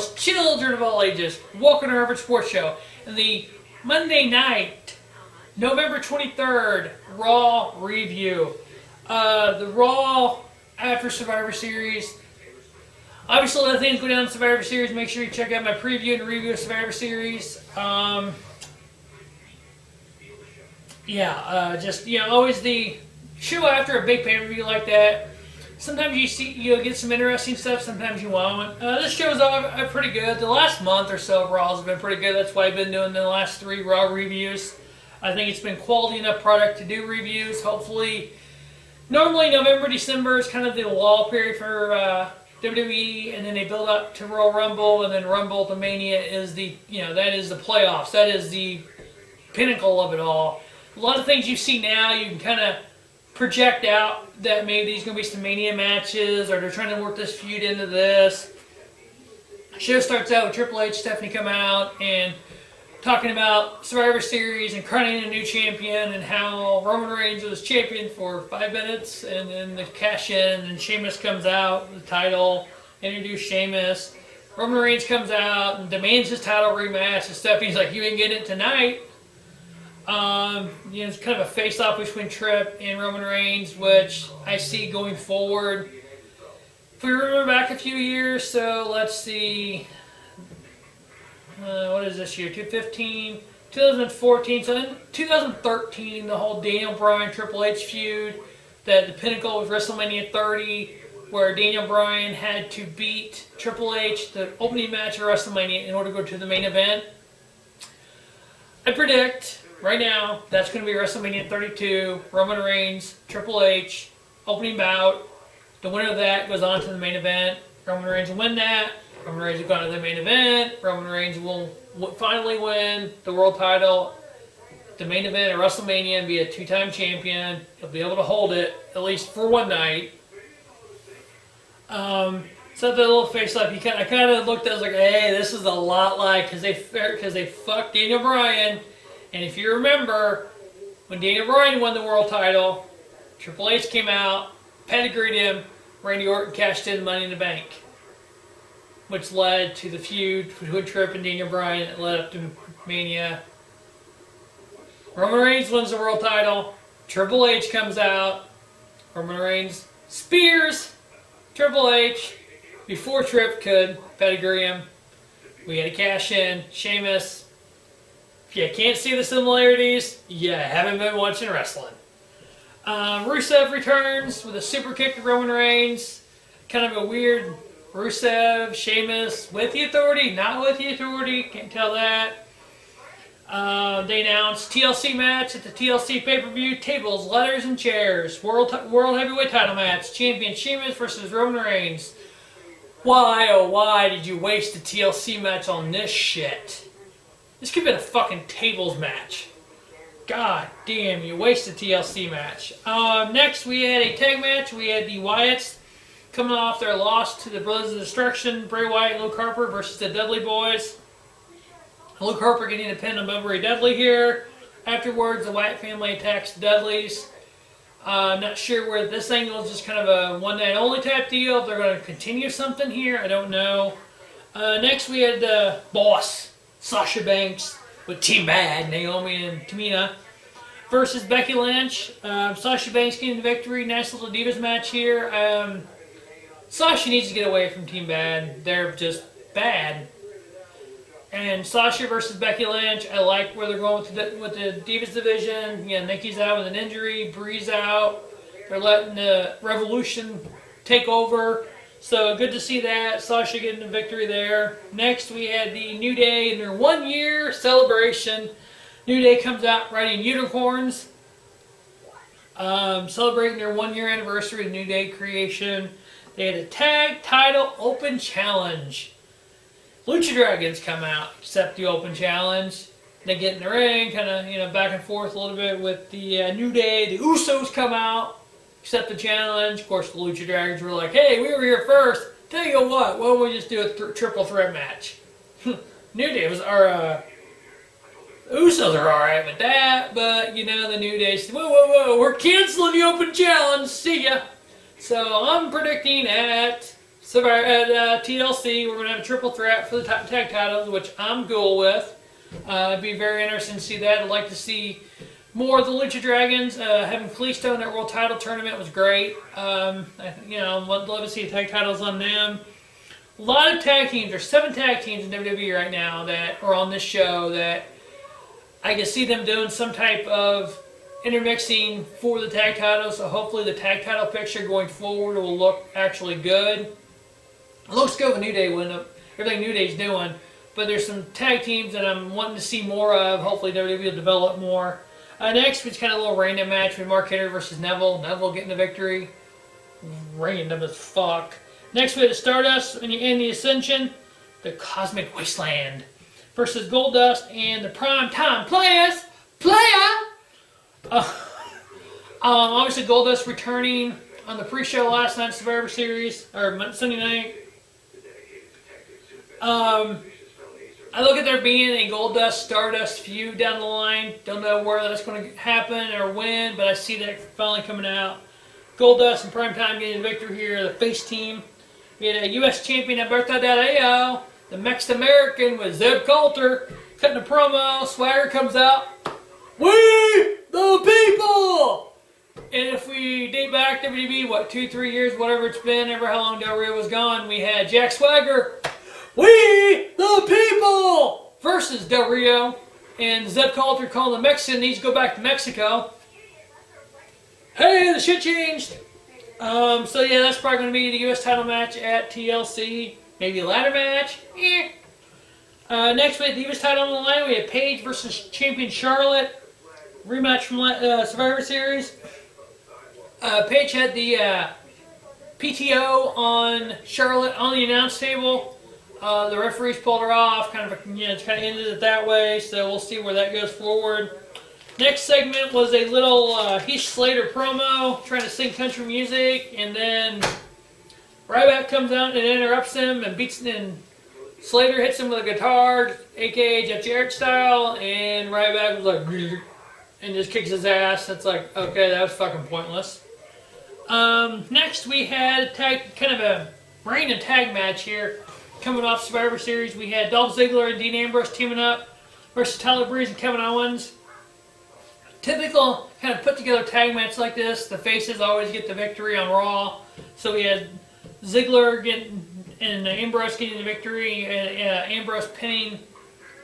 girls, children of all ages. Welcome to Harvard Sports Show. And the Monday night, November 23rd, Raw review. The Raw after Survivor Series. Obviously, a lot of things go down in Survivor Series. Make sure you check out my preview and review of Survivor Series. Always the show after a big pay-per-view like that. Sometimes you'll get some interesting stuff, sometimes you won't. This show's pretty good. The last month or so of Raw has been pretty good. That's why I've been doing the last 3 Raw reviews. I think it's been quality enough product to do reviews. Hopefully, normally November, December is kind of the lull period for WWE, and then they build up to Royal Rumble, and then Rumble to Mania is that is the playoffs. That is the pinnacle of it all. A lot of things you see now, you can kind of project out that maybe there's going to be some Mania matches, or they're trying to work this feud into this. The show starts out with Triple H, Stephanie come out and talking about Survivor Series and crowning a new champion, and how Roman Reigns was champion for 5 minutes, and then the cash in, and Sheamus comes out with the title, introduce Sheamus. Roman Reigns comes out and demands his title rematch, and Stephanie's like, you ain't getting it tonight. It's kind of a face-off between Tripp and Roman Reigns, which I see going forward. If we remember back a few years, so let's see, what is this year, 2014, so in 2013, the whole Daniel Bryan Triple H feud, that the pinnacle was WrestleMania 30, where Daniel Bryan had to beat Triple H, the opening match of WrestleMania, in order to go to the main event. I predict right now that's going to be WrestleMania 32, Roman Reigns, Triple H, opening bout. The winner of that goes on to the main event. Roman Reigns will win that. Roman Reigns will go on to the main event. Roman Reigns will finally win the world title, the main event at WrestleMania, and be a 2-time champion. He'll be able to hold it, at least for one night. So that little face-off, I kind of looked at it, I was like, hey, this is a lot like, because they fucked Daniel Bryan. And if you remember, when Daniel Bryan won the world title, Triple H came out, pedigreed him, Randy Orton cashed in Money in the Bank, which led to the feud between Tripp and Daniel Bryan that led up to Mania. Roman Reigns wins the world title, Triple H comes out, Roman Reigns spears Triple H before Tripp could pedigree him. We had to cash in. Sheamus. If you can't see the similarities, you haven't been watching wrestling. Rusev returns with a super kick to Roman Reigns. Kind of a weird Rusev, Sheamus, with the Authority, not with the Authority, can't tell that. They announced TLC match at the TLC pay-per-view, tables, ladders, and chairs. World Heavyweight title match, champion Sheamus versus Roman Reigns. Why, oh why did you waste the TLC match on this shit? This could have been a fucking tables match. God damn, you wasted TLC match. Next, we had a tag match. We had the Wyatts coming off their loss to the Brothers of Destruction, Bray Wyatt and Luke Harper versus the Dudley Boys. Luke Harper getting a pin on Bray Dudley here. Afterwards, the Wyatt family attacks the Dudleys. I'm not sure where this angle is, just kind of a one-night only type deal. If they're going to continue something here, I don't know. Next, we had the Boss, Sasha Banks, with Team Bad, Naomi and Tamina, versus Becky Lynch. Sasha Banks getting the victory. Nice little Divas match here. Sasha needs to get away from Team Bad. They're just bad. And Sasha versus Becky Lynch, I like where they're going with the Divas division. Yeah, Nikki's out with an injury. Bree's out. They're letting the Revolution take over. So good to see that. Sasha getting the victory there. Next, we had the New Day in their 1-year celebration. New Day comes out riding unicorns. Celebrating their 1-year anniversary of New Day creation. They had a tag title open challenge. Lucha Dragons come out, accept the open challenge. They get in the ring, kind of back and forth a little bit with the New Day. The Usos come out, accept the challenge. Of course, the Lucha Dragons were like, hey, we were here first. Tell you what, why don't we just do a triple threat match? New Day was our Usos are alright with that, but the New Day said, whoa, we're canceling the open challenge. See ya. So I'm predicting at TLC, we're going to have a triple threat for the tag titles, which I'm cool with. It'd be very interesting to see that. I'd like to see more of the Lucha Dragons. Having Kalisto in that world title tournament was great. I'd love to see tag titles on them. A lot of tag teams. There's 7 tag teams in WWE right now that are on this show that I can see them doing some type of intermixing for the tag titles. So hopefully the tag title picture going forward will look actually good. It looks good with New Day when everything New Day's doing. But there's some tag teams that I'm wanting to see more of. Hopefully WWE will develop more. Next, it's kind of a little random match with Mark Henry versus Neville. Neville getting the victory. Random as fuck. Next, we had Stardust in the Ascension. The Cosmic Wasteland versus Goldust and the Prime Time Players. Obviously, Goldust returning on the pre-show last night, Survivor Series, or Sunday night. I look at there being a Goldust Stardust feud down the line. Don't know where that's going to happen or when, but I see that finally coming out. Goldust and Primetime getting the victory here. The face team. We had a U.S. champion, Alberto Del Rio. The Mexican American with Zeb Coulter cutting a promo. Swagger comes out. We the people! And if we date back to WWE, 2-3 years, whatever it's been, ever how long Del Rio was gone, we had Jack Swagger. We the people versus Del Rio and Zeb Coulter calling the Mexican needs to go back to Mexico. Hey, the shit changed. So yeah, that's probably going to be the U.S. title match at TLC. Maybe a ladder match. Next we had the U.S. title on the line. We had Paige versus champion Charlotte. Rematch from Survivor Series. Paige had the PTO on Charlotte on the announce table. The referees pulled her off, it's kind of ended it that way, so we'll see where that goes forward. Next segment was a little Heath Slater promo, trying to sing country music, and then Ryback comes out and interrupts him and beats him, and Slater hits him with a guitar, aka Jeff Jarrett style, and Ryback was like, and just kicks his ass. It's like, okay, that was fucking pointless. Next we had kind of a random tag match here. Coming off Survivor Series, we had Dolph Ziggler and Dean Ambrose teaming up versus Tyler Breeze and Kevin Owens. Typical kind of put together tag match like this. The faces always get the victory on Raw. So we had Ziggler and Ambrose getting the victory, and Ambrose pinning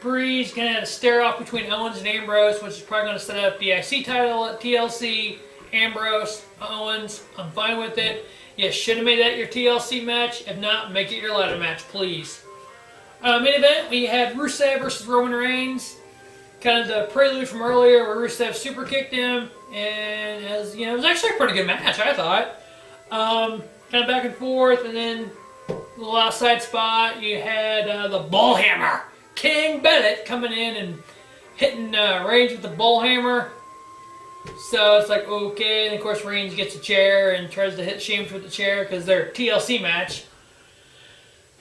Breeze. Gonna have a stare off between Owens and Ambrose, which is probably going to set up the IC title at TLC. Ambrose, Owens, I'm fine with it. You should have made that your TLC match. If not, make it your ladder match, please. Main event, we had Rusev versus Roman Reigns. Kind of the prelude from earlier where Rusev super kicked him. And it was actually a pretty good match, I thought. Kind of back and forth, and then a little outside spot. You had the ball hammer. King Bennett coming in and hitting Reigns with the ball hammer. So it's like, okay, and of course Reigns gets a chair and tries to hit Sheamus with the chair because they're TLC match.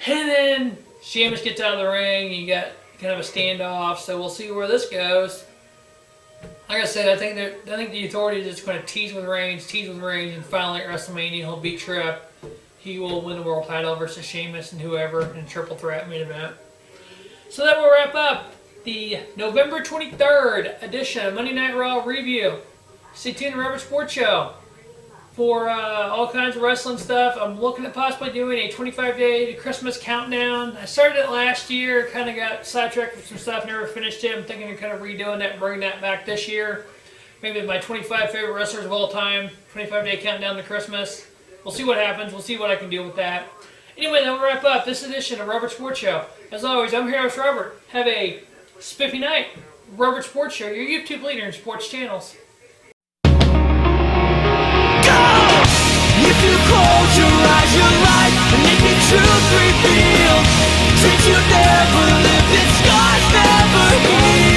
And then Sheamus gets out of the ring and you got kind of a standoff, so we'll see where this goes. Like I said, I think the Authority is just going to tease with Reigns, and finally at WrestleMania he'll beat Tripp. He will win the world title versus Sheamus and whoever in a triple threat main event. So that will wrap up the November 23rd edition of Monday Night Raw review. Stay tuned to Robert Sports Show for all kinds of wrestling stuff. I'm looking at possibly doing a 25-day Christmas countdown. I started it last year, kind of got sidetracked with some stuff, never finished it. I'm thinking of kind of redoing that and bringing that back this year. Maybe my 25 favorite wrestlers of all time, 25-day countdown to Christmas. We'll see what happens. We'll see what I can do with that. Anyway, that will wrap up this edition of Robert Sports Show. As always, I'm your host, Robert. Have a spiffy night. Robert Sports Show, your YouTube leader in sports channels. If you close your eyes, your life, and make the truth reveal. Dreams you never lived, and scars never healed.